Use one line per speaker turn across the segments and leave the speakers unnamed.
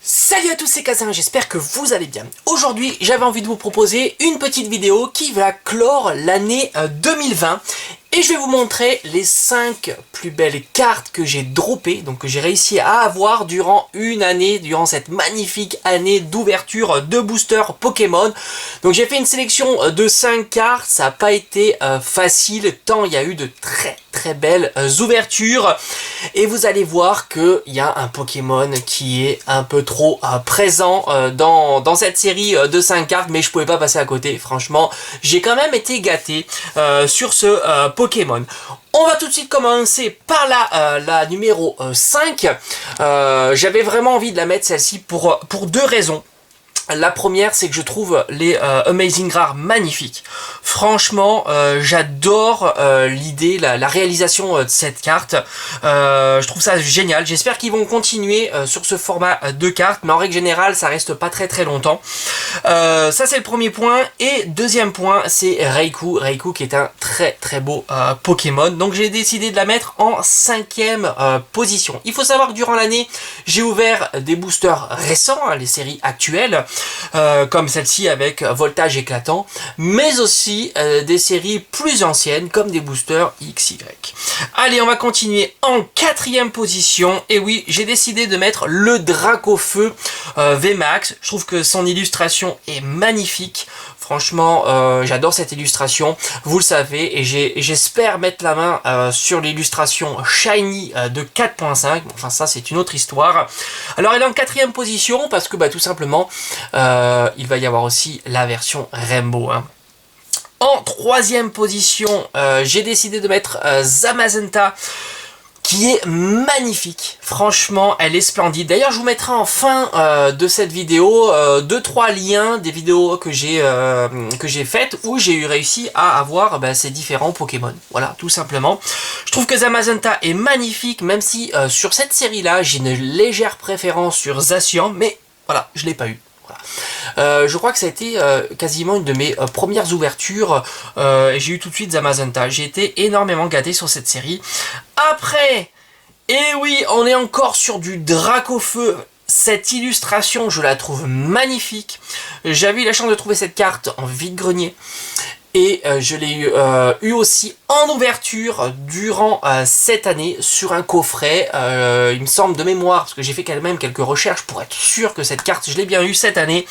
Salut à tous, c'est Kazin, j'espère que vous allez bien. Aujourd'hui, j'avais envie de vous proposer une petite vidéo qui va clore l'année 2020. Et je vais vous montrer les 5 plus belles cartes que j'ai droppées, donc que j'ai réussi à avoir durant une année, durant cette magnifique année d'ouverture de boosters Pokémon. Donc j'ai fait une sélection de 5 cartes, ça n'a pas été facile, tant il y a eu de très belles ouvertures. Et vous allez voir qu'il y a un Pokémon qui est un peu trop présent dans cette série de 5 cartes, mais je pouvais pas passer à côté, franchement. J'ai quand même été gâté sur ce Pokémon. On va tout de suite commencer par la numéro 5. J'avais vraiment envie de la mettre celle-ci pour deux raisons. La première, c'est que je trouve les Amazing Rares magnifiques. Franchement, j'adore l'idée, la réalisation de cette carte. Je trouve ça génial. J'espère qu'ils vont continuer sur ce format de cartes, mais en règle générale, ça reste pas très longtemps. Ça, c'est le premier point. Et deuxième point, c'est Raikou. Raikou qui est un très beau Pokémon. Donc, j'ai décidé de la mettre en 5e position. Il faut savoir que durant l'année, j'ai ouvert des boosters récents, hein, les séries actuelles. Comme celle-ci avec voltage éclatant, mais aussi des séries plus anciennes comme des boosters XY. Allez, on va continuer en 4e position. Et oui, j'ai décidé de mettre le Dracofeu VMAX. Je trouve que son illustration est magnifique. Franchement, j'adore cette illustration, vous le savez, et j'espère mettre la main sur l'illustration Shiny de 4.5. Enfin, ça, c'est une autre histoire. Alors, elle est en 4e position parce que, tout simplement, il va y avoir aussi la version Rainbow. Hein. En 3e position, j'ai décidé de mettre Zamazenta, qui est magnifique. Franchement, elle est splendide. D'ailleurs, je vous mettrai en fin de cette vidéo 2-3 liens des vidéos que j'ai faites où j'ai eu réussi à avoir ces différents Pokémon. Voilà, tout simplement. Je trouve que Zamazenta est magnifique, même si sur cette série-là, j'ai une légère préférence sur Zacian, mais voilà, je l'ai pas eu. Je crois que ça a été quasiment une de mes premières ouvertures et j'ai eu tout de suite Zamazenta. J'ai été énormément gâté sur cette série. Après, et oui, on est encore sur du Dracofeu. Cette illustration, je la trouve magnifique. J'avais eu la chance de trouver cette carte en vide-grenier. Et je l'ai eu aussi en ouverture durant cette année sur un coffret, il me semble de mémoire, parce que j'ai fait quand même quelques recherches pour être sûr que cette carte, je l'ai bien eu cette année.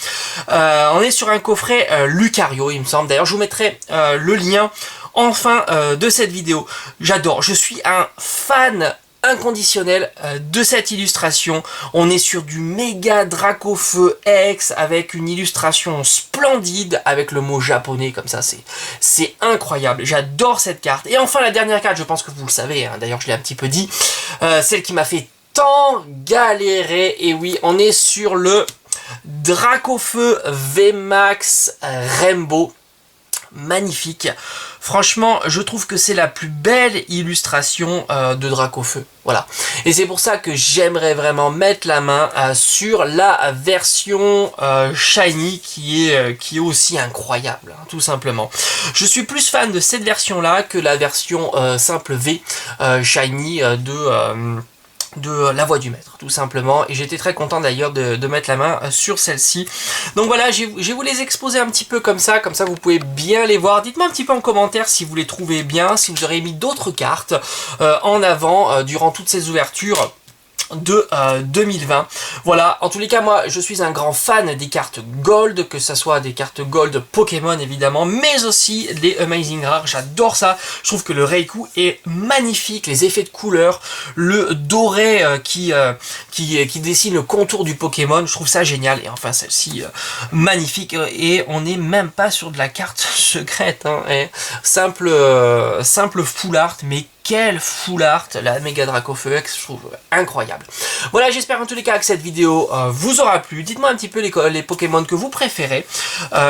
On est sur un coffret Lucario, il me semble. D'ailleurs, je vous mettrai le lien en fin de cette vidéo. J'adore, je suis un fan inconditionnel de cette illustration. On est sur du méga Dracofeu X avec une illustration splendide avec le mot japonais comme ça, c'est incroyable. J'adore cette carte. Et enfin la dernière carte, je pense que vous le savez, hein, d'ailleurs je l'ai un petit peu dit, celle qui m'a fait tant galérer. Et oui, on est sur le Dracofeu VMAX Rainbow. Magnifique. Franchement, je trouve que c'est la plus belle illustration de Dracofeu. Voilà. Et c'est pour ça que j'aimerais vraiment mettre la main sur la version Shiny qui est aussi incroyable, hein, tout simplement. Je suis plus fan de cette version-là que la version simple V Shiny de la voix du maître, tout simplement. Et j'étais très content d'ailleurs de mettre la main sur celle-ci. Donc voilà, je vais vous les exposer un petit peu comme ça vous pouvez bien les voir. Dites-moi un petit peu en commentaire si vous les trouvez bien, si vous aurez mis d'autres cartes en avant durant toutes ces ouvertures de 2020. Voilà, en tous les cas, moi je suis un grand fan des cartes Gold, que ce soit des cartes Gold Pokémon évidemment, mais aussi les Amazing Rares, j'adore ça. Je trouve que le Raikou est magnifique, les effets de couleur, le doré qui dessine le contour du Pokémon, je trouve ça génial. Et enfin celle-ci, magnifique, et on n'est même pas sur de la carte secrète, hein, simple full art, mais quel full art, la Mega Dracofeu X, je trouve incroyable. Voilà, j'espère en tous les cas que cette vidéo vous aura plu. Dites-moi un petit peu les Pokémon que vous préférez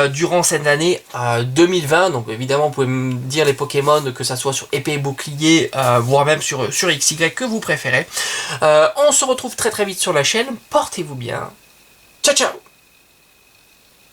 durant cette année 2020. Donc évidemment, vous pouvez me dire les Pokémon, que ça soit sur épée et bouclier, voire même sur XY, que vous préférez. On se retrouve très vite sur la chaîne. Portez-vous bien. Ciao, ciao!